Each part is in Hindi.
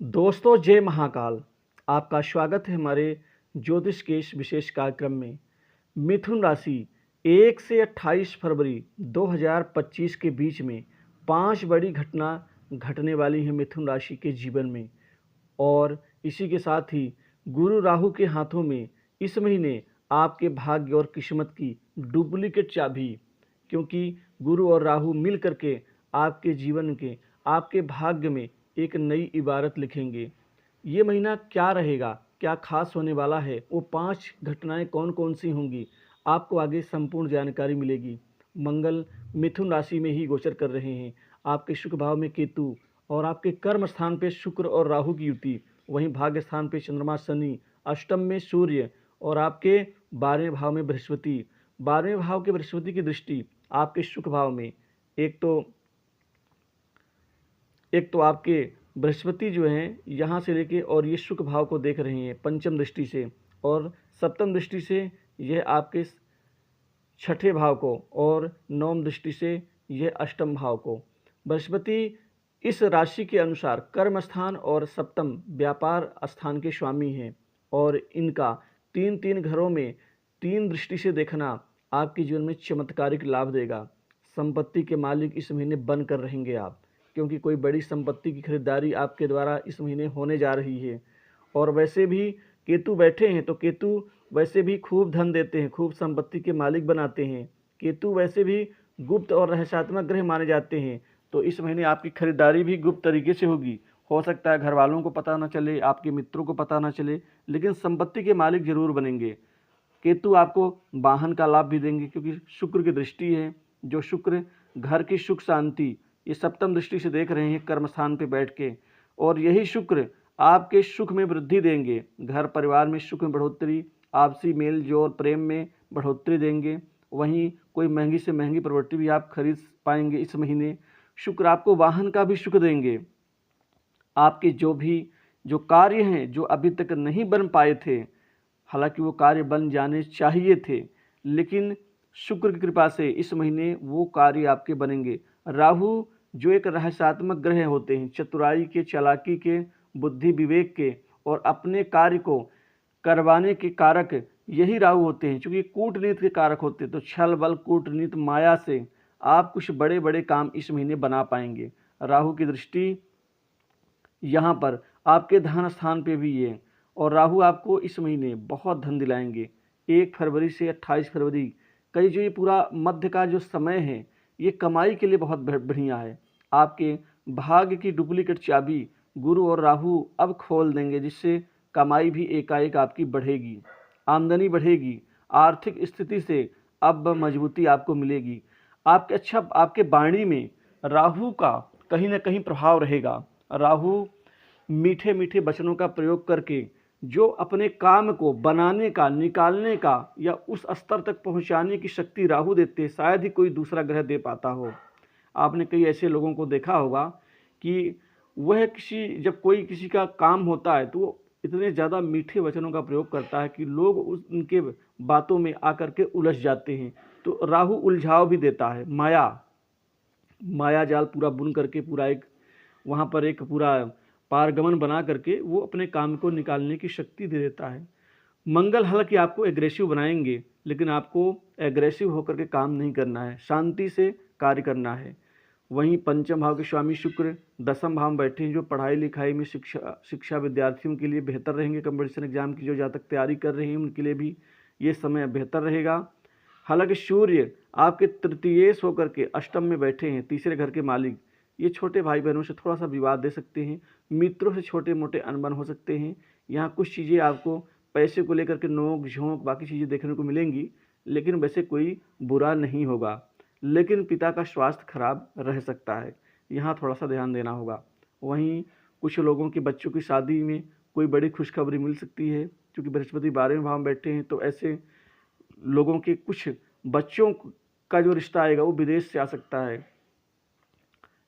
दोस्तों, जय महाकाल। आपका स्वागत है हमारे ज्योतिष के इस विशेष कार्यक्रम में। मिथुन राशि 1 से 28 फरवरी 2025 के बीच में 5 बड़ी घटना घटने वाली है मिथुन राशि के जीवन में। और इसी के साथ ही गुरु राहु के हाथों में इस महीने आपके भाग्य और किस्मत की डुप्लीकेट चाबी, क्योंकि गुरु और राहु मिल करके आपके जीवन के, आपके भाग्य में एक नई इबारत लिखेंगे। ये महीना क्या रहेगा, क्या खास होने वाला है, वो 5 घटनाएं कौन कौन सी होंगी, आपको आगे संपूर्ण जानकारी मिलेगी। मंगल मिथुन राशि में ही गोचर कर रहे हैं। आपके शुभ भाव में केतु और आपके कर्म स्थान पे शुक्र और राहु की युति, वहीं भाग्य स्थान पे चंद्रमा शनि, अष्टम में सूर्य और आपके 12वें भाव में बृहस्पति। 12वें भाव के बृहस्पति की दृष्टि आपके सुख भाव में, एक तो आपके बृहस्पति जो हैं यहाँ से लेके और ये शुक्र भाव को देख रहे हैं पंचम दृष्टि से, और सप्तम दृष्टि से यह आपके छठे भाव को, और नवम दृष्टि से यह अष्टम भाव को। बृहस्पति इस राशि के अनुसार कर्म स्थान और सप्तम व्यापार स्थान के स्वामी हैं, और इनका तीन तीन घरों में तीन दृष्टि से देखना आपके जीवन में चमत्कारिक लाभ देगा। संपत्ति के मालिक इस महीने बनकर रहेंगे आप, क्योंकि कोई बड़ी संपत्ति की खरीदारी आपके द्वारा इस महीने होने जा रही है। और वैसे भी केतु बैठे हैं, तो केतु वैसे भी खूब धन देते हैं, खूब संपत्ति के मालिक बनाते हैं। केतु वैसे भी गुप्त और रहस्यात्मक ग्रह माने जाते हैं, तो इस महीने आपकी खरीदारी भी गुप्त तरीके से होगी। हो सकता है घर वालों को पता ना चले, आपके मित्रों को पता ना चले, लेकिन संपत्ति के मालिक जरूर बनेंगे। केतु आपको वाहन का लाभ भी देंगे, क्योंकि शुक्र की दृष्टि है। जो शुक्र घर की सुख शांति, ये सप्तम दृष्टि से देख रहे हैं कर्म स्थान पे बैठ के, और यही शुक्र आपके सुख में वृद्धि देंगे। घर परिवार में सुख में बढ़ोतरी, आपसी मेल जोल प्रेम में बढ़ोतरी देंगे। वहीं कोई महंगी से महंगी प्रॉपर्टी भी आप खरीद पाएंगे इस महीने। शुक्र आपको वाहन का भी सुख देंगे। आपके जो कार्य हैं जो अभी तक नहीं बन पाए थे, हालांकि वो कार्य बन जाने चाहिए थे, लेकिन शुक्र की कृपा से इस महीने वो कार्य आपके बनेंगे। राहु जो एक रहस्यात्मक ग्रह होते हैं, चतुराई के, चालाकी के, बुद्धि विवेक के और अपने कार्य को करवाने के कारक यही राहु होते हैं। क्योंकि कूटनीति के कारक होते हैं, तो छल बल कूटनीति माया से आप कुछ बड़े बड़े काम इस महीने बना पाएंगे। राहु की दृष्टि यहाँ पर आपके धन स्थान पे भी है, और राहु आपको इस महीने बहुत धन दिलाएंगे। 1 फरवरी से 28 फरवरी कई जो ये पूरा मध्य का जो समय है, ये कमाई के लिए बहुत बढ़िया है। आपके भाग्य की डुप्लीकेट चाबी गुरु और राहु अब खोल देंगे, जिससे कमाई भी एकाएक आपकी बढ़ेगी, आमदनी बढ़ेगी, आर्थिक स्थिति से अब मजबूती आपको मिलेगी। आपके वाणी में राहु का कहीं ना कहीं प्रभाव रहेगा। राहु मीठे मीठे वचनों का प्रयोग करके जो अपने काम को बनाने का, निकालने का या उस स्तर तक पहुंचाने की शक्ति राहु देते हैं, शायद ही कोई दूसरा ग्रह दे पाता हो। आपने कई ऐसे लोगों को देखा होगा कि वह जब कोई किसी का काम होता है तो वो इतने ज़्यादा मीठे वचनों का प्रयोग करता है कि लोग उनके बातों में आकर के उलझ जाते हैं। तो राहु उलझाव भी देता है, माया जाल पूरा बुन करके, पूरा एक वहाँ पर एक पूरा पारगमन बना करके वो अपने काम को निकालने की शक्ति दे देता है। मंगल हालांकि आपको एग्रेसिव बनाएंगे, लेकिन आपको एग्रेसिव होकर के काम नहीं करना है, शांति से कार्य करना है। वहीं पंचम भाव के स्वामी शुक्र दसम भाव में बैठे हैं, जो पढ़ाई लिखाई में शिक्षा विद्यार्थियों के लिए बेहतर रहेंगे। कंपटीशन एग्जाम की जो जातक तैयारी कर रहे हैं उनके लिए भी ये समय बेहतर रहेगा। हालांकि सूर्य आपके तृतीयेश होकर के अष्टम में बैठे हैं, तीसरे घर के मालिक, ये छोटे भाई बहनों से थोड़ा सा विवाद दे सकते हैं, मित्रों से छोटे मोटे अनबन हो सकते हैं। यहाँ कुछ चीज़ें आपको पैसे को लेकर के नोक झोंक बाकी चीज़ें देखने को मिलेंगी, लेकिन वैसे कोई बुरा नहीं होगा। लेकिन पिता का स्वास्थ्य खराब रह सकता है, यहाँ थोड़ा सा ध्यान देना होगा। वहीं कुछ लोगों के बच्चों की शादी में कोई बड़ी खुशखबरी मिल सकती है, क्योंकि बृहस्पति 12वें भाव में बैठे हैं, तो ऐसे लोगों के कुछ बच्चों का जो रिश्ता आएगा वो विदेश से आ सकता है,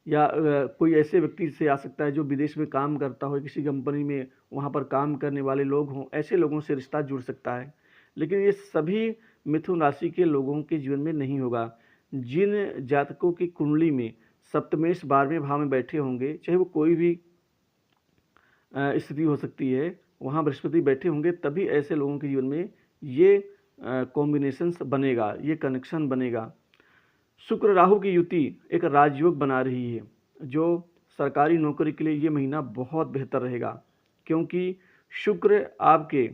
या कोई ऐसे व्यक्ति से आ सकता है जो विदेश में काम करता हो, किसी कंपनी में वहाँ पर काम करने वाले लोग हों, ऐसे लोगों से रिश्ता जुड़ सकता है। लेकिन ये सभी मिथुन राशि के लोगों के जीवन में नहीं होगा। जिन जातकों की कुंडली में सप्तमेश 12वें भाव में बैठे होंगे, चाहे वो कोई भी स्थिति हो सकती है, वहाँ बृहस्पति बैठे होंगे, तभी ऐसे लोगों के जीवन में ये कॉम्बिनेशंस बनेगा, ये कनेक्शन बनेगा। शुक्र राहु की युति एक राजयोग बना रही है, जो सरकारी नौकरी के लिए ये महीना बहुत बेहतर रहेगा, क्योंकि शुक्र आपके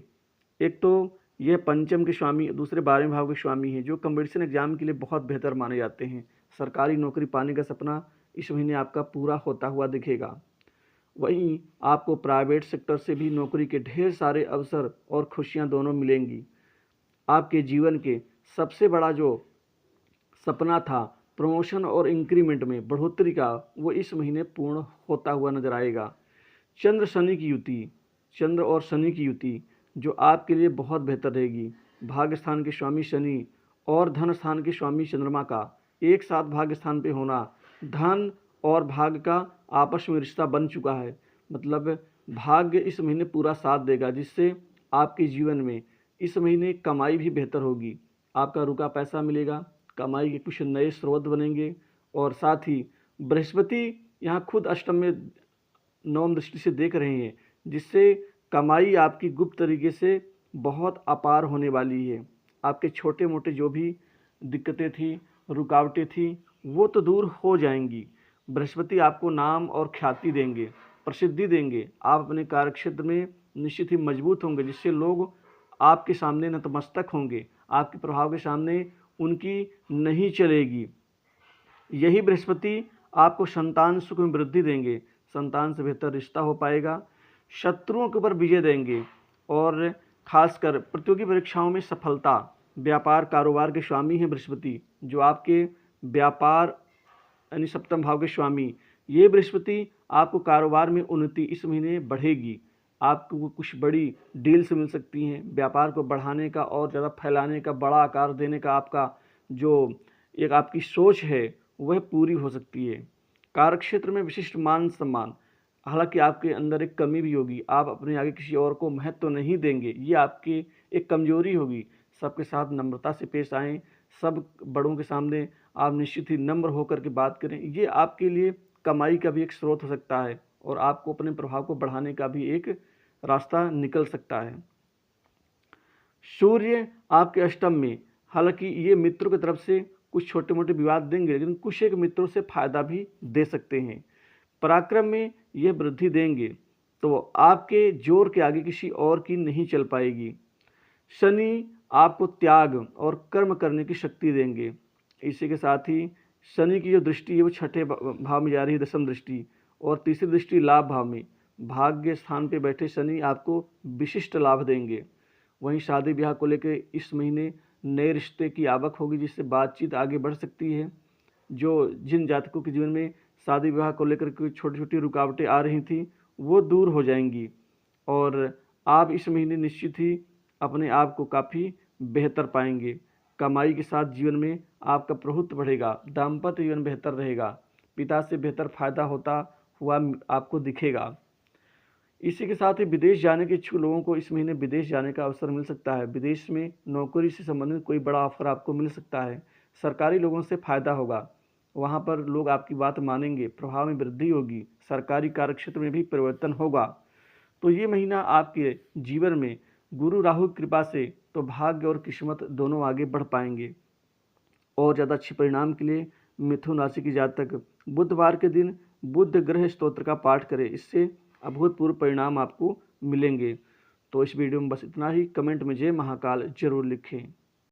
एक तो यह पंचम के स्वामी, दूसरे 12वें भाव के स्वामी हैं, जो कंपटीशन एग्जाम के लिए बहुत बेहतर माने जाते हैं। सरकारी नौकरी पाने का सपना इस महीने आपका पूरा होता हुआ दिखेगा। वहीं आपको प्राइवेट सेक्टर से भी नौकरी के ढेर सारे अवसर और खुशियां दोनों मिलेंगी। आपके जीवन के सबसे बड़ा जो सपना था प्रमोशन और इंक्रीमेंट में बढ़ोतरी का, वो इस महीने पूर्ण होता हुआ नजर आएगा। चंद्र शनि की युति, चंद्र और शनि की युति जो आपके लिए बहुत बेहतर रहेगी। भाग्य स्थान के स्वामी शनि और धन स्थान के स्वामी चंद्रमा का एक साथ भाग्य स्थान पे होना, धन और भाग्य का आपस में रिश्ता बन चुका है, मतलब भाग्य इस महीने पूरा साथ देगा, जिससे आपके जीवन में इस महीने कमाई भी बेहतर होगी। आपका रुका पैसा मिलेगा, कमाई के कुछ नए स्रोत बनेंगे, और साथ ही बृहस्पति यहाँ खुद अष्टम में नवम दृष्टि से देख रहे हैं, जिससे कमाई आपकी गुप्त तरीके से बहुत अपार होने वाली है। आपके छोटे मोटे जो भी दिक्कतें थी, रुकावटें थी, वो तो दूर हो जाएंगी। बृहस्पति आपको नाम और ख्याति देंगे, प्रसिद्धि देंगे। आप अपने कार्यक्षेत्र में निश्चित ही मजबूत होंगे, जिससे लोग आपके सामने नतमस्तक होंगे, आपके प्रभाव के सामने उनकी नहीं चलेगी। यही बृहस्पति आपको संतान सुख में वृद्धि देंगे, संतान से बेहतर रिश्ता हो पाएगा, शत्रुओं के ऊपर विजय देंगे, और खासकर प्रतियोगी परीक्षाओं में सफलता। व्यापार कारोबार के स्वामी हैं बृहस्पति, जो आपके व्यापार यानी सप्तम भाव के स्वामी। ये बृहस्पति आपको कारोबार में उन्नति इस महीने बढ़ेगी। आपको कुछ बड़ी डील्स मिल सकती हैं, व्यापार को बढ़ाने का और ज़्यादा फैलाने का, बड़ा आकार देने का आपका जो एक आपकी सोच है वह पूरी हो सकती है। कार्यक्षेत्र में विशिष्ट मान सम्मान, हालांकि आपके अंदर एक कमी भी होगी, आप अपने आगे किसी और को महत्व तो नहीं देंगे, ये आपकी एक कमजोरी होगी। सबके साथ नम्रता से पेश आएँ, सब बड़ों के सामने आप निश्चित ही नम्र होकर के बात करें। ये आपके लिए कमाई का भी एक स्रोत हो सकता है, और आपको अपने प्रभाव को बढ़ाने का भी एक रास्ता निकल सकता है। सूर्य आपके अष्टम में, हालांकि ये मित्रों की तरफ से कुछ छोटे मोटे विवाद देंगे, लेकिन कुछ एक मित्रों से फायदा भी दे सकते हैं। पराक्रम में यह वृद्धि देंगे, तो आपके जोर के आगे किसी और की नहीं चल पाएगी। शनि आपको त्याग और कर्म करने की शक्ति देंगे। इसी के साथ ही शनि की जो दृष्टि है वो छठे भाव में जा रही है, दशम दृष्टि, और तीसरी दृष्टि लाभ भाव में। भाग्य स्थान पे बैठे शनि आपको विशिष्ट लाभ देंगे। वहीं शादी ब्याह को लेकर इस महीने नए रिश्ते की आवक होगी, जिससे बातचीत आगे बढ़ सकती है। जो जिन जातकों के जीवन में शादी विवाह को लेकर कोई छोटी छोटी रुकावटें आ रही थी, वो दूर हो जाएंगी, और आप इस महीने निश्चित ही अपने आप को काफ़ी बेहतर पाएंगे। कमाई के साथ जीवन में आपका प्रभुत्व बढ़ेगा, दाम्पत्य जीवन बेहतर रहेगा, पिता से बेहतर फायदा होता हुआ आपको दिखेगा। इसी के साथ ही विदेश जाने के इच्छुक लोगों को इस महीने विदेश जाने का अवसर मिल सकता है। विदेश में नौकरी से संबंधित कोई बड़ा ऑफर आपको मिल सकता है। सरकारी लोगों से फायदा होगा, वहाँ पर लोग आपकी बात मानेंगे, प्रभाव में वृद्धि होगी, सरकारी कार्यक्षेत्र में भी परिवर्तन होगा। तो ये महीना आपके जीवन में गुरु राहु की कृपा से तो भाग्य और किस्मत दोनों आगे बढ़ पाएंगे। और ज़्यादा अच्छे परिणाम के लिए मिथुन राशि की जातक बुधवार के दिन बुध ग्रह स्तोत्र का पाठ करें, इससे अभूतपूर्व परिणाम आपको मिलेंगे। तो इस वीडियो में बस इतना ही। कमेंट में जय महाकाल जरूर लिखें।